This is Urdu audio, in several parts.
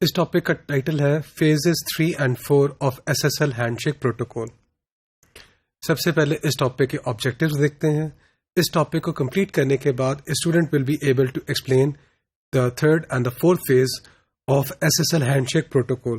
اس ٹاپک کا ٹائٹل ہے phases 3 and 4 of S S L handshake protocol. سب سے پہلے اس ٹاپک کے آبجیکٹیوز دیکھتے ہیں. اس ٹاپک کو کمپلیٹ کرنے کے بعد student will be able to explain the third and the fourth phase of S S L handshake protocol.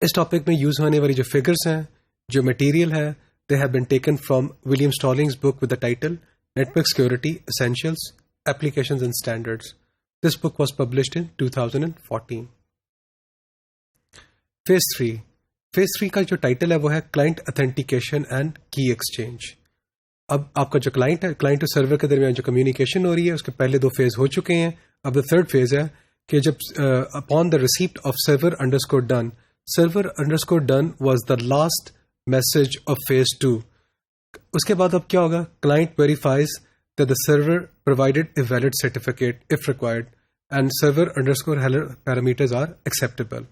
اس ٹاپک میں یوز ہونے والی جو فگرس ہیں، جو مٹیریل ہے، they have been taken from William Stallings book with the title network security essentials applications and standards. This book was published in 2014. Phase 3. Phase 3 کا جو ٹائٹل ہے وہ ہے کلائنٹ اتھینٹیکیشن اینڈ کی ایکسچینج. اب آپ کا جو کلائنٹ ہے، کلائنٹ اور سرور کے درمیان جو کمیونیکیشن ہو رہی ہے، اس کے پہلے 2 فیز ہو چکے ہیں. اب دا تھرڈ فیز ہے کہ جب upon the receipt of server underscore done, server underscore done was the last message of phase 2. اس کے بعد اب کیا ہوگا؟ Client verifies that the server provided a valid certificate if required and server underscore header parameters are acceptable.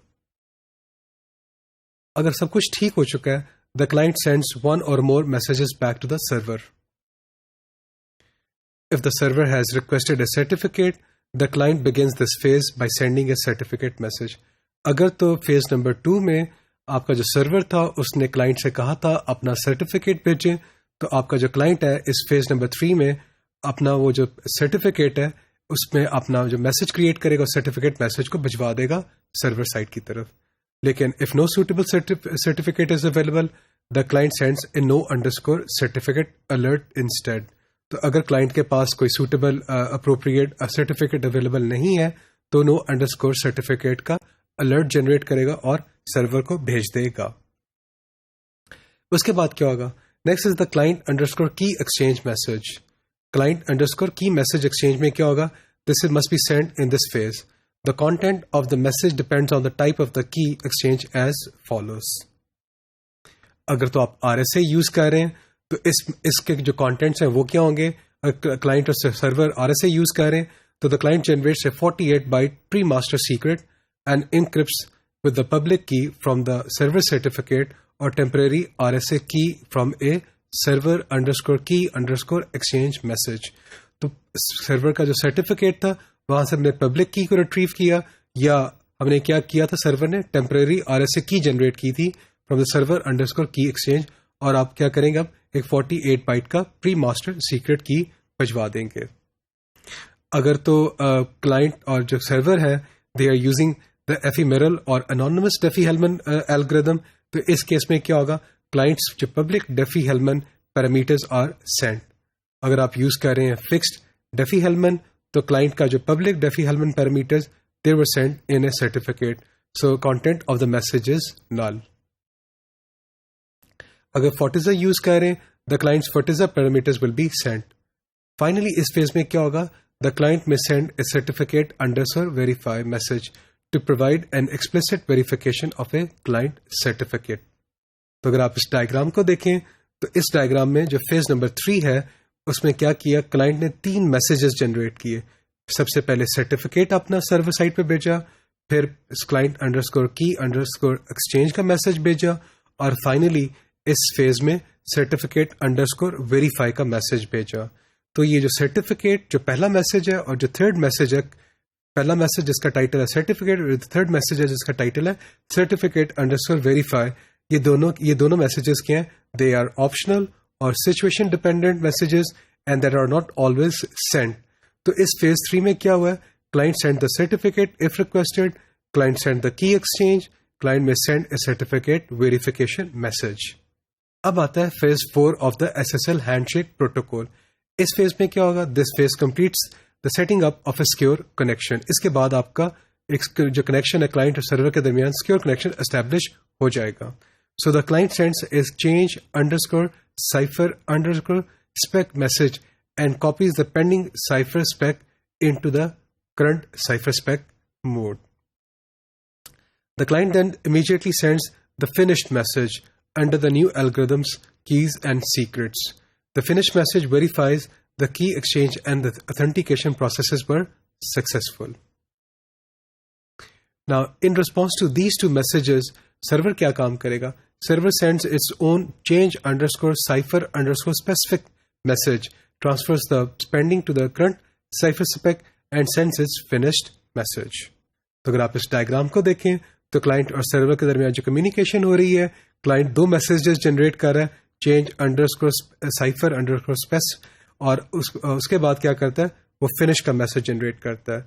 اگر سب کچھ ٹھیک ہو چکا ہے، the client sends one or more messages back to the server. If the server has requested a certificate, the client begins this phase by sending a certificate message. اگر تو فیز نمبر 2 میں آپ کا جو سرور تھا اس نے کلائنٹ سے کہا تھا اپنا سرٹیفکیٹ بھیجیں، تو آپ کا جو کلائنٹ ہے اس فیز نمبر 3 میں اپنا وہ جو سرٹیفکیٹ ہے اس میں اپنا جو میسج کریٹ کرے گا، سرٹیفکیٹ میسج کو بھجوا دے گا سرور سائٹ کی طرف. لیکن if no suitable certificate is available, the client sends a no underscore certificate alert instead. تو اگر کلائنٹ کے پاس کوئی سوٹیبل اپروپریٹ سرٹیفکیٹ اویلیبل نہیں ہے تو no underscore certificate کا الرٹ جنریٹ کرے گا اور سرور کو بھیج دے گا. اس کے بعد کیا ہوگا؟ Next is the client underscore key exchange message. Client underscore key message exchange میں کیا ہوگا؟ This must be send in this phase. The content of the message depends on the type of the key exchange as follows. اگر تو آپ RSA یوز کر رہے ہیں تو اس کے جو کانٹینٹس ہیں وہ کیا ہوں گے؟ کلائنٹ اور سرور RSA یوز کر رہے ہیں تو the client generates a 48 byte pre master secret and encrypts with the public key from the server certificate اور temporary RSA key from a server underscore key underscore exchange message. تو سرور کا جو سرٹیفکیٹ تھا وہاں سے ہم نے پبلک کی کو ریٹریو کیا، یا ہم نے کیا کیا تھا، سرور نے ٹیمپرری RSA کی جنریٹ کی تھی from the server underscore key exchange, اور آپ کیا کریں گے؟ اب ایک 48 byte کا پری ماسٹر سیکرٹ کی بھجوا دیں گے. اگر تو کلائنٹ اور جو سرور ہے دے آر یوزنگ دا ایفیمیرل اور انونیمس ڈیفی ہیلمن الگوریدم، تو اس کیس میں کیا ہوگا؟ کلائنٹس جو public Diffie Hellman parameters are sent. اگر آپ یوز کر رہے ہیں فکسڈ ڈیفی ہیلمن تو کلائنٹ کا جو public Diffie Hellman parameters they were sent in a certificate, so content of the message is null. اگر فورٹیزا یوز کر رہے ہیں the client's Fortezza parameters will be sent. Finally اس فیز میں کیا ہوگا؟ دا کلائنٹ میں send a certificate underscore verify message to provide an explicit verification of a client certificate. تو اگر آپ اس ڈائیگرام کو دیکھیں تو اس ڈائیگرام میں جو فیز نمبر 3 ہے اس میں کیا کیا؟ کلائنٹ نے 3 میسیجز جنریٹ کیے. سب سے پہلے سرٹیفکیٹ اپنا سرور سائٹ پہ بھیجا، پھر client underscore key underscore exchange کا میسج بھیجا، اور فائنلی اس فیز میں سرٹیفکیٹ انڈرسکور ویریفائی کا میسج بھیجا. تو یہ جو سرٹیفکیٹ جو پہلا میسج ہے اور جو تھرڈ میسج ہے، پہلا میسج جس کا ٹائٹل ہے سرٹیفکیٹ اور تھرڈ میسج ہے جس کا ٹائٹل ہے سرٹیفکیٹ انڈرسکور ویریفائی، یہ دونوں میسیجز کیا ہیں؟ دے آر آپشنل اور situation dependent messages and that are not always send. تو اس فیز 3 میں کیا ہوا ہے؟ Client send the certificate if requested, client send the key exchange, client میں send a certificate verification message. اب آتا ہے phase 4 of the SSL handshake protocol. اس فیز میں کیا ہوگا؟ This phase completes the setting up of a secure connection. اس کے بعد آپ کا ایک جو کنیکشن ہے کلائنٹ اور سرور کے درمیان سیکیور کنیکشن اسٹیبلش ہو جائے گا. So the client sends a change underscore cipher underscore spec message and copies the pending cipher spec into the current cipher spec mode. The client then immediately sends the finished message under the new algorithms, keys and secrets. The finished message verifies the key exchange and the authentication processes were successful. Now, in response to these 2 messages, server کیا کام کرے گا؟ Server sends its own change underscore cipher underscore specific message, transfers the pending to the current cipher spec and sends its finished message. تو اگر آپ اس ڈائیگرام کو دیکھیں تو کلائنٹ اور سرور کے درمیان جو کمیونیکیشن ہو رہی ہے، کلائنٹ 2 میسیجز جنریٹ کر رہا ہے، change underscore cipher underscore space, اور اس کے بعد کیا کرتا ہے وہ فنش کا میسج جنریٹ کرتا ہے،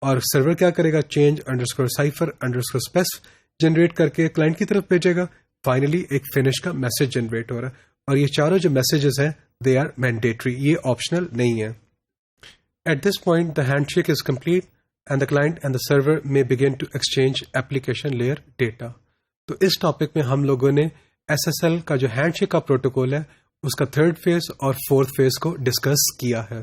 اور سرور کیا کرے گا، change underscore cipher underscore spec generate کر کے کلائنٹ کی طرف بھیجے گا. فائنلی ایک فنش کا میسج جنریٹ ہو رہا ہے، اور یہ چاروں جو میسیجز ہیں دے آر مینڈیٹری، یہ آپشنل نہیں ہے. At this point the handshake is complete and the client and the server may begin to exchange application layer data. تو اس ٹاپک میں ہم لوگوں نے ایس ایس ایل کا جو ہینڈ شیک کا پروٹوکول ہے اس کا 3rd فیز اور 4th فیز کو ڈسکس کیا ہے.